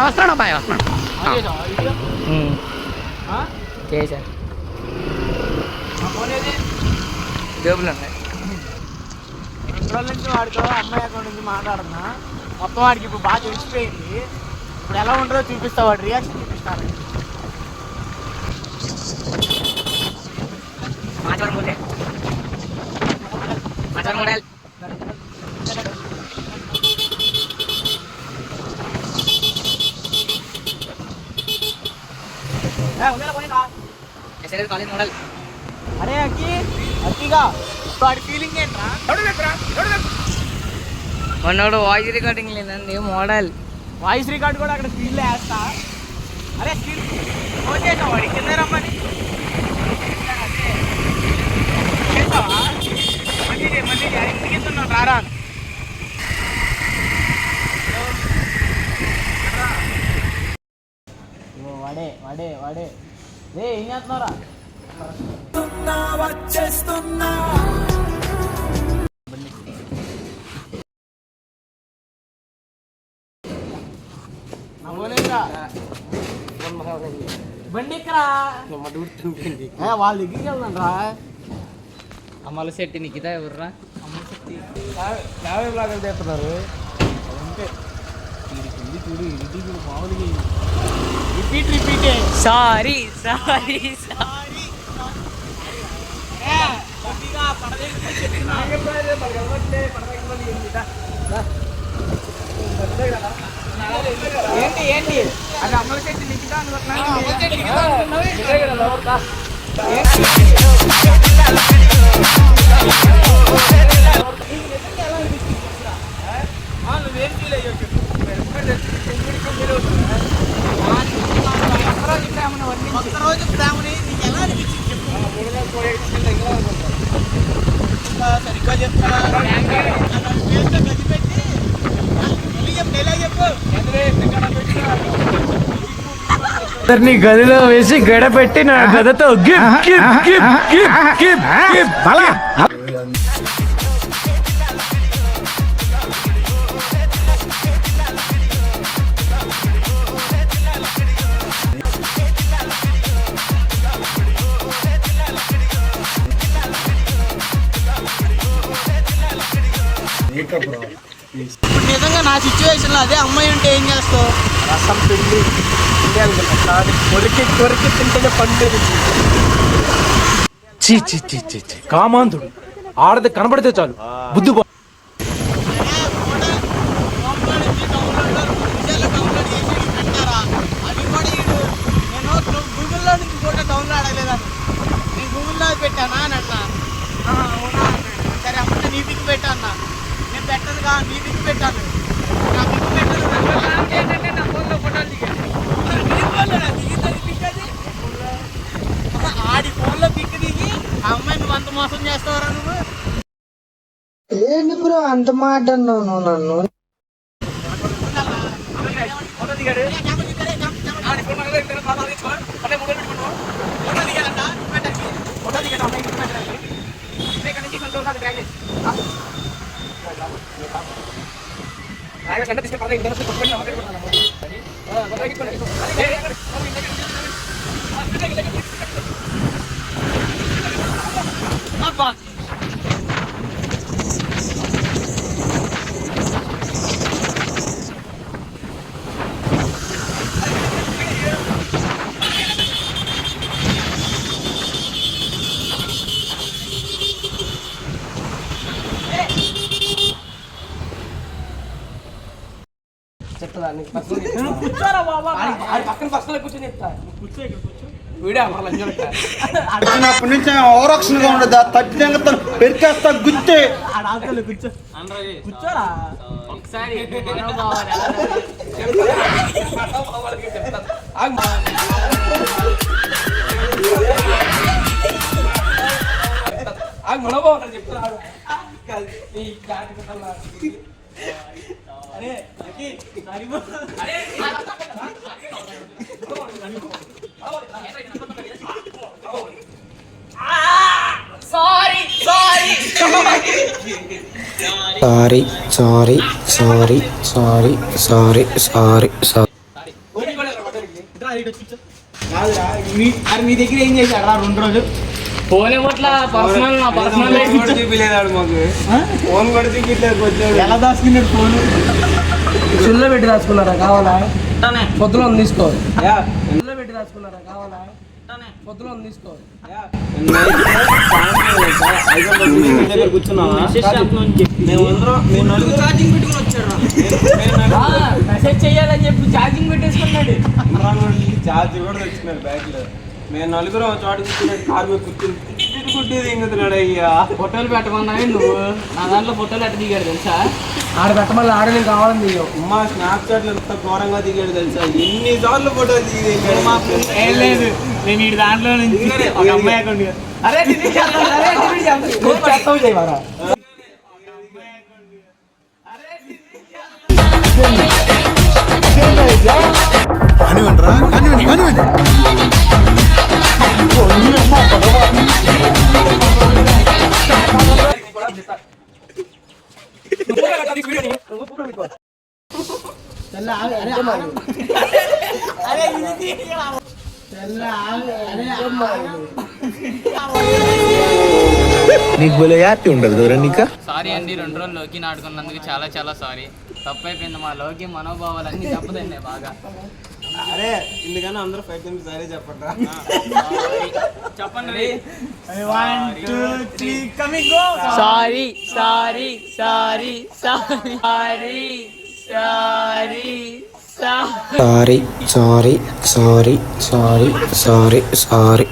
వస్తున్నాడు అబ్బాయి వస్తున్నాడు చేశాను జేబులు ఉన్నాయి. 2 రోజుల నుంచి వాడితో అమ్మాయి అకౌంట్ నుంచి మాట్లాడుతున్నా. మొత్తం వాడికి ఇప్పుడు బాగా తెలిసిపోయింది. ఇప్పుడు ఎలా ఉంటుందో చూపిస్తా, వాడి రియాక్షన్ చూపిస్తాను. అరే అక్కిగా వాడి ఫీలింగ్ ఏంట్రా? మొన్నోడు వాయిస్ రికార్డింగ్ లేదండి మోడల్ వాయిస్ రికార్డ్ కూడా అక్కడ స్క్రీన్లో వేస్తా. అరే స్క్రీన్ ఫోన్ చేసావు వాడి కింద రమ్మని చేస్తావా? మళ్ళీ ఇంటికి రారా వాడే రే ఏం చేస్తున్నారా? వచ్చేస్తున్నా బండి ఎక్కరా వాళ్ళ దగ్గరికి వెళ్దాం రా. అమల శెట్టి నిఖిత ఎవర్రా? అమల శెట్టి యాభై బ్లాగులు చేస్తున్నారు. అంటే చూడు ఇంటి చూడు మామూలుగా రిపీటే సారీ ఏంటి అది అమల శెట్టి నిఖిత నువ్వేం ఫీల్ అయ్యో చెప్పు. ఒక్కరోజు ప్రేమని నీకు ఎలా అనిపించింది చెప్పు. సరిగ్గా చెప్తా గదిపెట్టి నీ గదిలో వేసి గడపెట్టి నా గదతో ఇప్పుడు నిజంగా నా సిచ్యువేషన్లో అదే అమ్మాయి ఉంటే ఏం చేస్తావు? రసం పిండి కొరికి తింటే పండు. కామాంధుడు ఆడది కనబడితే చాలు బుద్ధి గూగుల్లో నుంచి ఫోటో డౌన్లోడ్ అవ్వలేదని నేను గూగుల్లో పెట్టానా అని అట్లా. అవునా సరే అమ్మ నీ పిక్ పెట్టాను. నేను పెట్టదుగా నీ పిక్ పెట్టాను. నా పిక్ పెట్టదు నా ఫోన్లో ఫోటోలు దిగాను. ఆడి ఫోన్లో పిక్ దిగి ఆ అమ్మాయిని నువ్వు అంత మోసం చేస్తావరా నువ్వు? ఏంటి బ్రో అంత మాట అన్నావు నువ్వు నన్ను? కూర్చోరా బాబా, పక్కన పక్కన కూర్చొని చెప్తా. కూర్చో ఇక్కడ కూర్చో. అప్పటి నుంచి ఓరక్షణగా ఉండదు. తట్టిన పెరికేస్తా గుచ్చే ఆడలు కూర్చో కూర్చోరా ఒకసారి మనోభావాలు చెప్తున్నాడు. Sorry sorry sorry sorry sorry sorry sorry sorry కాదురా, అరే మీ దగ్గర ఏం చేశాడు రా 2 రోజులు? ఫోన్ ఇవ్వట్లా పర్సనల్ నా పర్సనల్ ఫోన్ కూడా చూపించలేదు కొంచెం. ఎలా దాచుకున్నాడు ఫోన్? సుల్లో పెట్టి దాచుకున్నారా కావాలా పొద్దులో ఉంది తీసుకో సుల్లో పెట్టి దాచుకున్నారా కావాలా పొద్దులో ఉంది తీసుకో మెసేజ్ చెయ్యాలని చెప్పి ఛార్జింగ్ పెట్టేసుకున్నాడు. చార్జ్ కూడా తెచ్చుకున్నాడు బ్యాగ్ లో. మేము నలుగురం చోట కూర్చున్నాడు, కారు మీద కూర్చుని కుట్టేది ఇంకుతున్నాడు. అయ్యా ఫోటోలు పెట్టమన్నావే నువ్వు, నా దాంట్లో ఫోటోలు ఎట్ట దిగాడు తెలుసా? ఆడ పెట్టమని ఆడ నేను కావాలని దిగావు. అమ్మ స్నాప్చాట్ లో ఎంత ఘోరంగా దిగాడు తెలుసా? ఎన్నిసార్లు ఫోటోలు దిగాడు. ఏం లేదు, నేను ఈ దాంట్లో నుంచి ఒక అమ్మాయి అకౌంట్ అరే delete చేద్దాం, అరే delete చేద్దాం. నువ్వు చేస్తావు చేయవారా? నీకు భలే హ్యాపీ ఉండదు కదరా నీకు. సారీ అండి, 2 రోజులు లోకి నాటుకున్నందుకు చాలా చాలా సారీ. తప్పైపోయింది, మా లోకి మనోభావాలన్నీ దెబ్బతిన్నాయి బాగా. అరే ఎందుకన్నా అందరూ 5 times సరే చెప్పండి. చెప్పండి. 1 2 3 coming go. Sorry sorry sorry sorry sorry sorry sorry sorry sorry sorry sorry sorry